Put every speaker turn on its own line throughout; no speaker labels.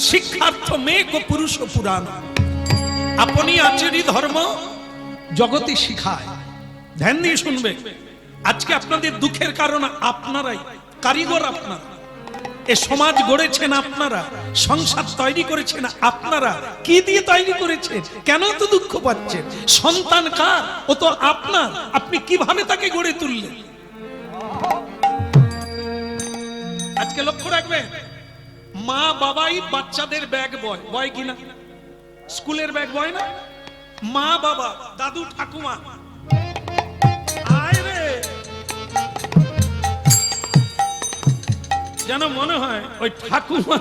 শিক্ষার্থ মেঘ পুরুষ পুরাণ আপনি আচরি ধর্ম জগতে শিখায়। ধ্যান দিয়ে শুনবে। আজকে আপনাদের দুঃখের কারণ আপনারাই, কারিগর আপনারা, এ সমাজ গড়েছেন আপনারা, সংসার তৈরি করেছেন আপনারা। কি দিয়ে তৈরি করেছেন? কেন তো দুঃখ পাচ্ছেন? সন্তান কার? ও তো আপনার। আপনি কিভাবে তাকে গড়ে তুললেন? আজকে লক্ষ্য রাখবেন, মা বাবাই বাচ্চাদের ব্যাগ বয়, বয় কিনা? স্কুলের ব্যাগ বয় না? মা বাবা, দাদু ঠাকুমা, আয় রে, যেন মনে হয় ওই ঠাকুমা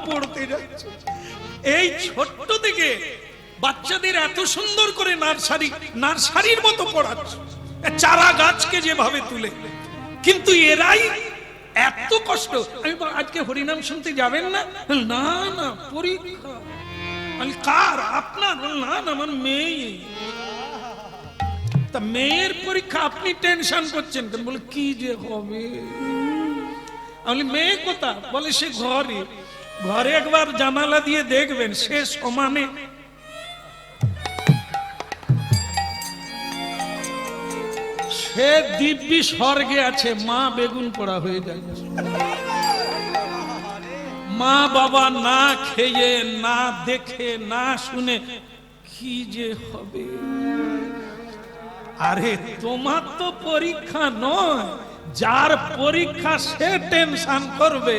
পড়তে যাচ্ছে। এই ছোট্ট থেকে বাচ্চাদের এত সুন্দর করে নার্সারির মতো পড়াচ্ছে, চারা গাছকে যেভাবে তুলে। কিন্তু এরাই এত কষ্ট। আমি আজকে হরিনাম শুনতে যাবেন না? না না, পরীক্ষা। কার? আপনার? না না, আমার মেয়ে। তা মেয়ের পরীক্ষা, আপনি টেনশন করছেন কেন? বলে কি যে হবে। আমি মেয়ে কোথা? বলে সে ঘরে। ঘরে একবার জানালা দিয়ে দেখবেন, সে সমানে সে দিব্যি স্বর্গে আছে। মা বেগুন পোড়া হয়ে যাচ্ছে। মা বাবা না খেয়ে, না দেখে, না শুনে কি যে হবে। আরে তোমার তো পরীক্ষা নয়, যার পরীক্ষা সে টেনশন করবে,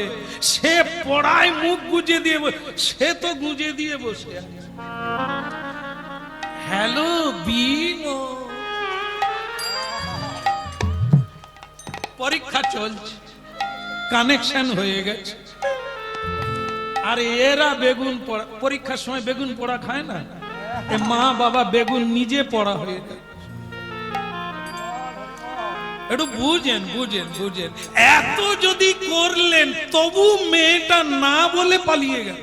সে পড়ায় মুখ গুজে দিয়ে, সে তো গুজে দিয়ে বসে আছে। হ্যালো বিনো, পরীক্ষা চলছে, কানেকশন হয়ে গেছে। আর এরা বেগুন পড়া, পরীক্ষার সময় বেগুন পোড়া খায় না। এ মা বাবা বেগুন নিজে পড়া হয়ে যায়। একটু বুঝেন বুঝেন বুঝেন। এত যদি করলেন, তবু মেয়েটা না বলে পালিয়ে গেল।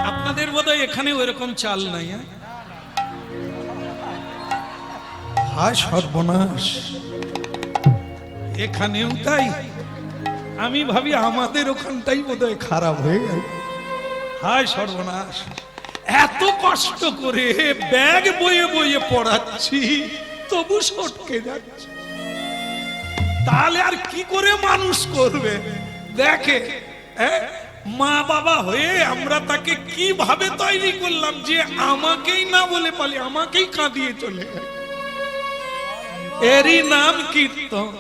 আপনাদের বোধহয় এখানে ওইরকম চাল নাই। হায় সর্বনাশ, এখানেও তাই। আমি ভাবি আমাদের ওখানটাই বোধহয় খারাপ হয়ে গেল। হায় সর্বনাশ, এত কষ্ট করে ব্যাগ বয়ে বয়ে পড়াচ্ছি, তবু সটকে যাচ্ছে। তাহলে আর কি করে মানুষ করবে? দেখে মা বাবা হয়ে আমরা তাকে কিভাবে তৈরি করলাম যে আমাকেই না বলে পালি, আমাকেই কাঁদিয়ে চলে গেল। এরই নাম কীর্তন।